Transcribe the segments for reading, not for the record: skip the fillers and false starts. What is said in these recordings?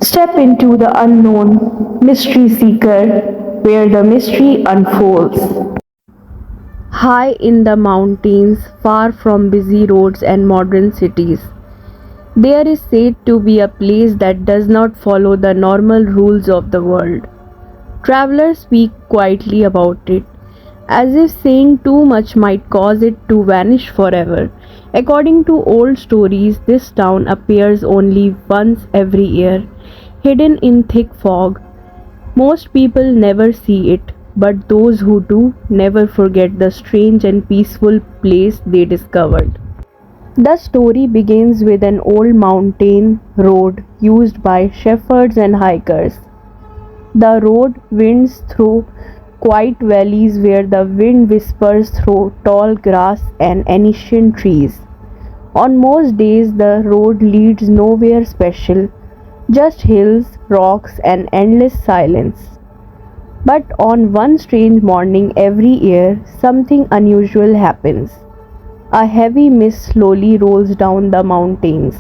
Step into the unknown, Mystery Seeker, where the mystery unfolds. High in the mountains, far from busy roads and modern cities, there is said to be a place that does not follow the normal rules of the world. Travelers speak quietly about it, as if saying too much might cause it to vanish forever. According to old stories, this town appears only once every year, hidden in thick fog. Most people never see it, but those who do never forget the strange and peaceful place they discovered. The story begins with an old mountain road used by shepherds and hikers. The road winds through quiet valleys where the wind whispers through tall grass and ancient trees. On most days, the road leads nowhere special, just hills, rocks, and endless silence. But on one strange morning every year, something unusual happens. A heavy mist slowly rolls down the mountains,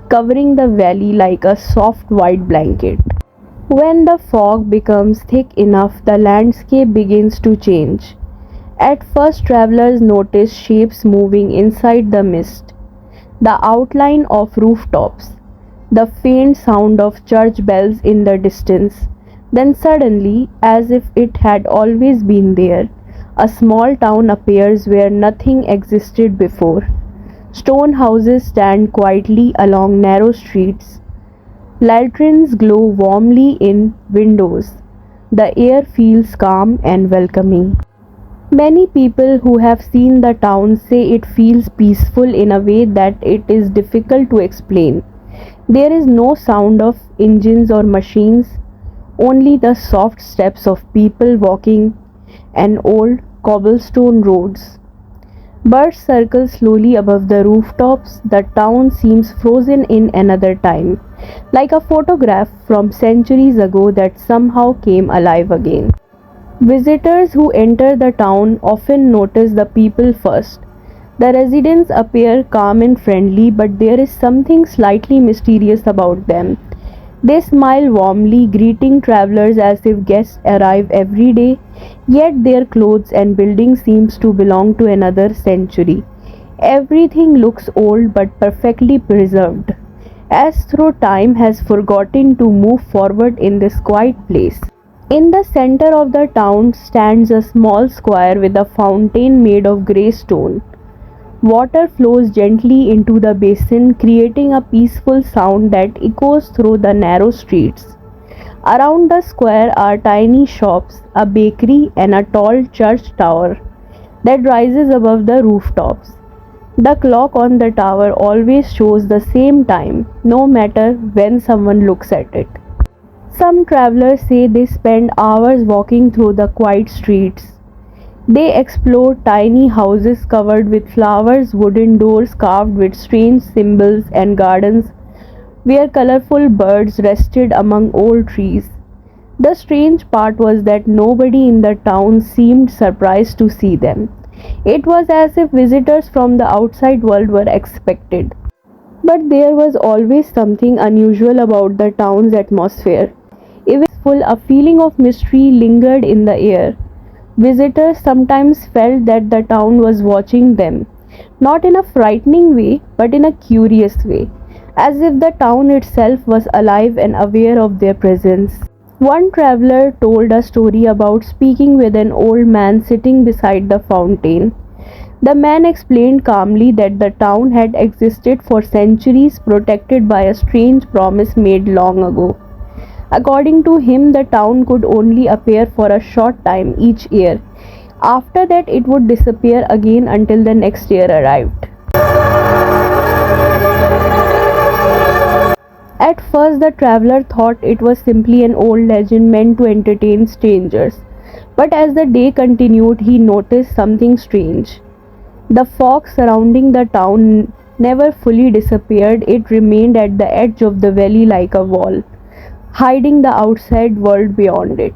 covering the valley like a soft white blanket. When the fog becomes thick enough, the landscape begins to change. At first, travelers notice shapes moving inside the mist, the outline of rooftops, the faint sound of church bells in the distance. Then, suddenly, as if it had always been there, a small town appears where nothing existed before. Stone houses stand quietly along narrow streets. Lanterns glow warmly in windows. The air feels calm and welcoming. Many people who have seen the town say it feels peaceful in a way that it is difficult to explain. There is no sound of engines or machines, only the soft steps of people walking and old cobblestone roads. Birds circle slowly above the rooftops. The town seems frozen in another time, like a photograph from centuries ago that somehow came alive again. Visitors who enter the town often notice the people first. The residents appear calm and friendly, but there is something slightly mysterious about them. They smile warmly, greeting travelers as if guests arrive every day, yet their clothes and buildings seems to belong to another century. Everything looks old but perfectly preserved, as though time has forgotten to move forward in this quiet place. In the center of the town stands a small square with a fountain made of grey stone. Water flows gently into the basin, creating a peaceful sound that echoes through the narrow streets. Around the square are tiny shops, a bakery, and a tall church tower that rises above the rooftops. The clock on the tower always shows the same time, no matter when someone looks at it. Some travelers say they spend hours walking through the quiet streets. They explore tiny houses covered with flowers, wooden doors carved with strange symbols, and gardens where colorful birds rested among old trees. The strange part was that nobody in the town seemed surprised to see them. It was as if visitors from the outside world were expected. But there was always something unusual about the town's atmosphere. Even full, a feeling of mystery lingered in the air. Visitors sometimes felt that the town was watching them, not in a frightening way, but in a curious way, as if the town itself was alive and aware of their presence. One traveler told a story about speaking with an old man sitting beside the fountain. The man explained calmly that the town had existed for centuries, protected by a strange promise made long ago. According to him, the town could only appear for a short time each year. After that, it would disappear again until the next year arrived. At first, the traveler thought it was simply an old legend meant to entertain strangers. But as the day continued, he noticed something strange. The fog surrounding the town never fully disappeared, it remained at the edge of the valley like a wall, hiding the outside world beyond it.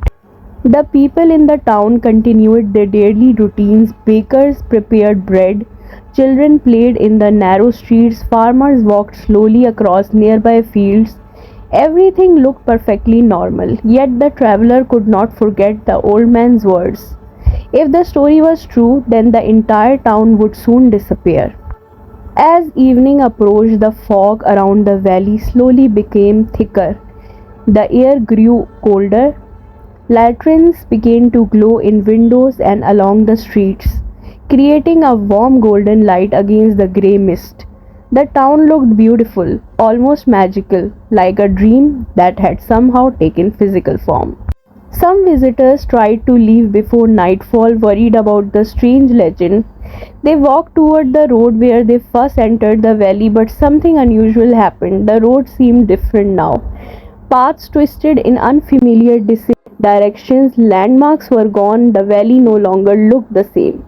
The people in the town continued their daily routines. Bakers prepared bread, children played in the narrow streets, farmers walked slowly across nearby fields. Everything looked perfectly normal, yet the traveler could not forget the old man's words. If the story was true, then the entire town would soon disappear. As evening approached, the fog around the valley slowly became thicker. The air grew colder. Lanterns began to glow in windows and along the streets, creating a warm golden light against the grey mist. The town looked beautiful, almost magical, like a dream that had somehow taken physical form. Some visitors tried to leave before nightfall, worried about the strange legend. They walked toward the road where they first entered the valley, but something unusual happened. The road seemed different now. Paths twisted in unfamiliar directions, landmarks were gone, the valley no longer looked the same.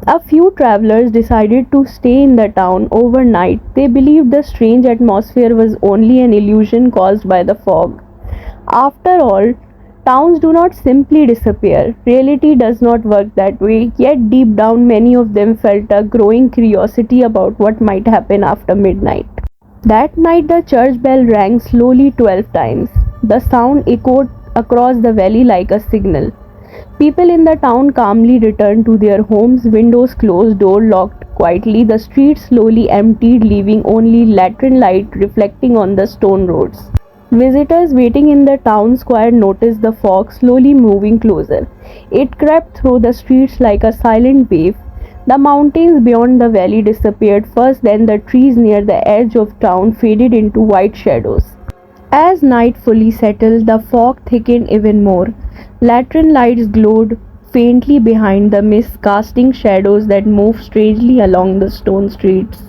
A few travelers decided to stay in the town overnight. They believed the strange atmosphere was only an illusion caused by the fog. After all, towns do not simply disappear. Reality does not work that way, yet deep down many of them felt a growing curiosity about what might happen after midnight. That night the church bell rang slowly 12 times. The sound echoed across the valley like a signal. People in the town calmly returned to their homes, windows closed, door locked quietly. The streets slowly emptied, leaving only lantern light reflecting on the stone roads. Visitors waiting in the town square noticed the fog slowly moving closer. It crept through the streets like a silent wave. The mountains beyond the valley disappeared first, then the trees near the edge of town faded into white shadows. As night fully settled, the fog thickened even more. Lantern lights glowed faintly behind the mist, casting shadows that moved strangely along the stone streets.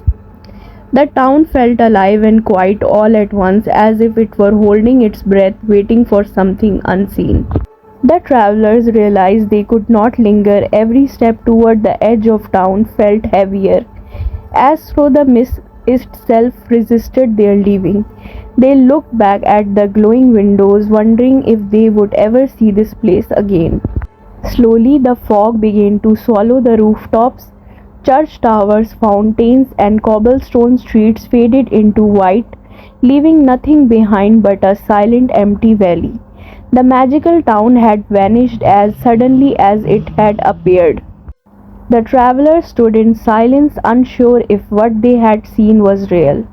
The town felt alive and quiet all at once, as if it were holding its breath, waiting for something unseen. The travelers realized they could not linger. Every step toward the edge of town felt heavier, as though the mist itself resisted their leaving. They looked back at the glowing windows, wondering if they would ever see this place again. Slowly, the fog began to swallow the rooftops. Church towers, fountains, and cobblestone streets faded into white, leaving nothing behind but a silent, empty valley. The magical town had vanished as suddenly as it had appeared. The travelers stood in silence, unsure if what they had seen was real.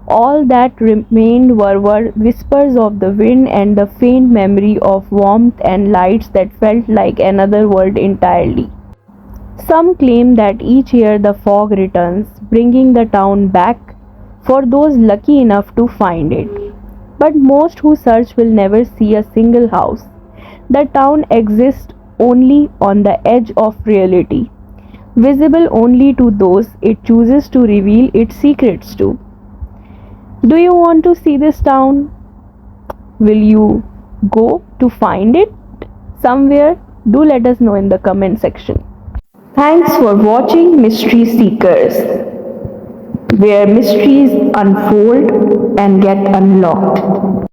All that remained were whispers of the wind and the faint memory of warmth and lights that felt like another world entirely. Some claim that each year the fog returns, bringing the town back for those lucky enough to find it. But most who search will never see a single house. The town exists only on the edge of reality, visible only to those it chooses to reveal its secrets to. Do you want to see this town? Will you go to find it somewhere? Do let us know in the comment section. Thanks for watching Mystery Seekers, where mysteries unfold and get unlocked.